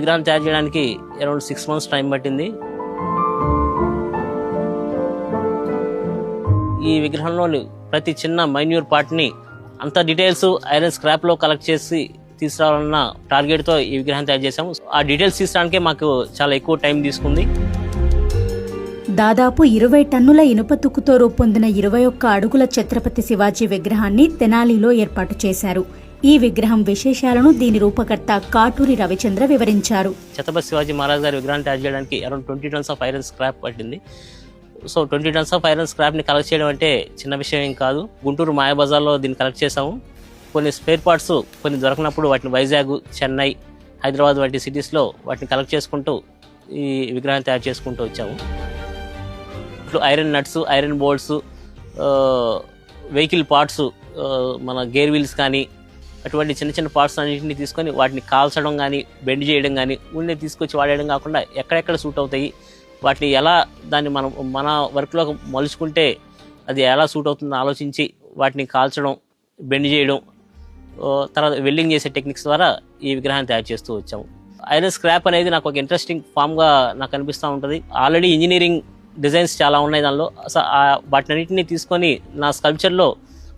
విగ్రహాన్ని తయారు చేయడానికి అరౌండ్ 6 months టైం పట్టింది. ఈ విగ్రహంలోని ప్రతి చిన్న మైన్యూర్ పార్ట్ని అంత డీటెయిల్స్ ఐరన్ స్క్రాప్లో కలెక్ట్ చేసి తీసుకురావాలన్న టార్గెట్తో ఈ విగ్రహం తయారు చేశాము. ఆ డీటెయిల్స్ తీసుకురావడానికే మాకు చాలా ఎక్కువ టైం తీసుకుంది. దాదాపు 20 టన్నుల ఇనుప తుక్కుతో రూపొందిన 21 అడుగుల ఛత్రపతి శివాజీ విగ్రహాన్ని తెనాలిలో ఏర్పాటు చేశారు. ఈ విగ్రహం విశేషాలను దీని రూపకర్త కాటూరి రవిచంద్ర వివరించారు. ఛత్రపతి శివాజీ మహారాజ్ గారి విగ్రహాన్ని తయారు చేయడానికి around 20 tons of iron scrap పట్టింది. సో 20 tons ఆఫ్ ఐరన్ స్క్రాప్ని కలెక్ట్ చేయడం అంటే చిన్న విషయం ఏం కాదు. గుంటూరు మాయాబజార్లో దీన్ని కలెక్ట్ చేసాము. కొన్ని స్పేర్ పార్ట్స్ కొన్ని దొరకనప్పుడు వాటిని వైజాగ్, చెన్నై, హైదరాబాద్ వంటి సిటీస్లో వాటిని కలెక్ట్ చేసుకుంటూ ఈ విగ్రహాన్ని తయారు చేసుకుంటూ వచ్చాము. Iron nuts, iron bolts, vehicle parts, మన గేర్ వీల్స్ కానీ అటువంటి చిన్న చిన్న పార్ట్స్ అన్నింటినీ తీసుకొని వాటిని కాల్చడం కానీ, బెండ్ చేయడం కానీ, ఉండే తీసుకొచ్చి వాడేయడం కాకుండా ఎక్కడెక్కడ సూట్ అవుతాయి, వాటిని ఎలా దాన్ని మనం మన వర్క్లో మలుచుకుంటే అది ఎలా సూట్ అవుతుందో ఆలోచించి వాటిని కాల్చడం, బెండ్ చేయడం, తర్వాత వెల్డింగ్ చేసే టెక్నిక్స్ ద్వారా ఈ విగ్రహాన్ని తయారు చేస్తూ వచ్చాము. ఐరన్ స్క్రాప్ అనేది నాకు ఒక ఇంట్రెస్టింగ్ ఫామ్గా నాకు అనిపిస్తూ ఉంటుంది. ఆల్రెడీ ఇంజనీరింగ్ డిజైన్స్ చాలా ఉన్నాయి దానిలో. వాటినన్నింటినీ తీసుకొని నా స్కల్ప్చర్లో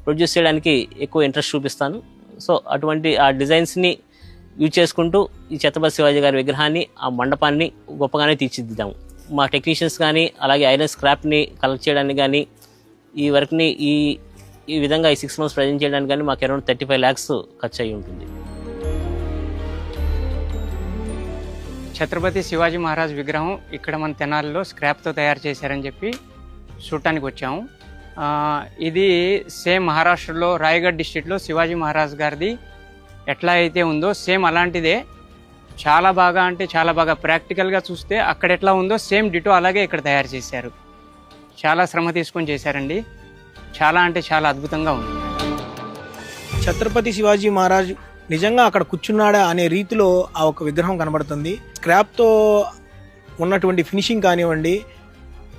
ప్రొడ్యూస్ చేయడానికి ఎక్కువ ఇంట్రెస్ట్ చూపిస్తాను. సో అటువంటి ఆ డిజైన్స్ని యూజ్ చేసుకుంటూ ఈ ఛత్రపతి శివాజీ గారి విగ్రహాన్ని, ఆ మండపాన్ని గొప్పగానే తీర్చిదిద్దాము. మా టెక్నీషియన్స్ కానీ అలాగే ఐరన్ స్క్రాప్ని కలెక్ట్ చేయడానికి కానీ ఈ వర్క్ని ఈ విధంగా ఈ 6 months ప్రజెంట్ చేయడానికి కానీ మాకు అరౌండ్ 35 lakhs ఖర్చు అయ్యి ఉంటుంది. ఛత్రపతి శివాజీ మహారాజ్ విగ్రహం ఇక్కడ మన తెనాలిలో స్క్రాప్తో తయారు చేశారని చెప్పి చూడటానికి వచ్చాము. ఇది సేమ్ మహారాష్ట్రలో రాయగఢ్ డిస్ట్రిక్ట్లో శివాజీ మహారాజ్ గారిది ఎట్లా అయితే ఉందో సేమ్ అలాంటిదే. చాలా బాగా అంటే చాలా బాగా ప్రాక్టికల్గా చూస్తే అక్కడ ఎట్లా ఉందో సేమ్ డిటో అలాగే ఇక్కడ తయారు చేశారు. చాలా శ్రమ తీసుకొని చేశారండి. చాలా అంటే చాలా అద్భుతంగా ఉంది. ఛత్రపతి శివాజీ మహారాజ్ నిజంగా అక్కడ కూర్చున్నాడా అనే రీతిలో ఆ ఒక విగ్రహం కనబడుతుంది. స్క్రాప్తో ఉన్నటువంటి ఫినిషింగ్ కానివ్వండి,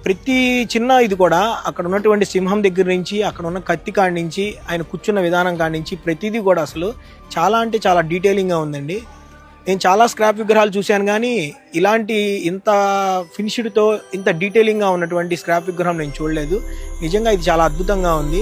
ప్రతి చిన్న ఇది కూడా అక్కడ ఉన్నటువంటి సింహం దగ్గర నుంచి, అక్కడ ఉన్న కత్తి కాడి నుంచి, ఆయన కూర్చున్న విధానం కాడి నుంచి ప్రతిదీ కూడా అసలు చాలా అంటే చాలా డీటెయిలింగ్గా ఉందండి. నేను చాలా స్క్రాప్ విగ్రహాలు చూశాను కానీ ఇలాంటి ఇంత ఫినిష్డ్తో ఇంత డీటెయిలింగ్గా ఉన్నటువంటి స్క్రాప్ విగ్రహం నేను చూడలేదు. నిజంగా ఇది చాలా అద్భుతంగా ఉంది.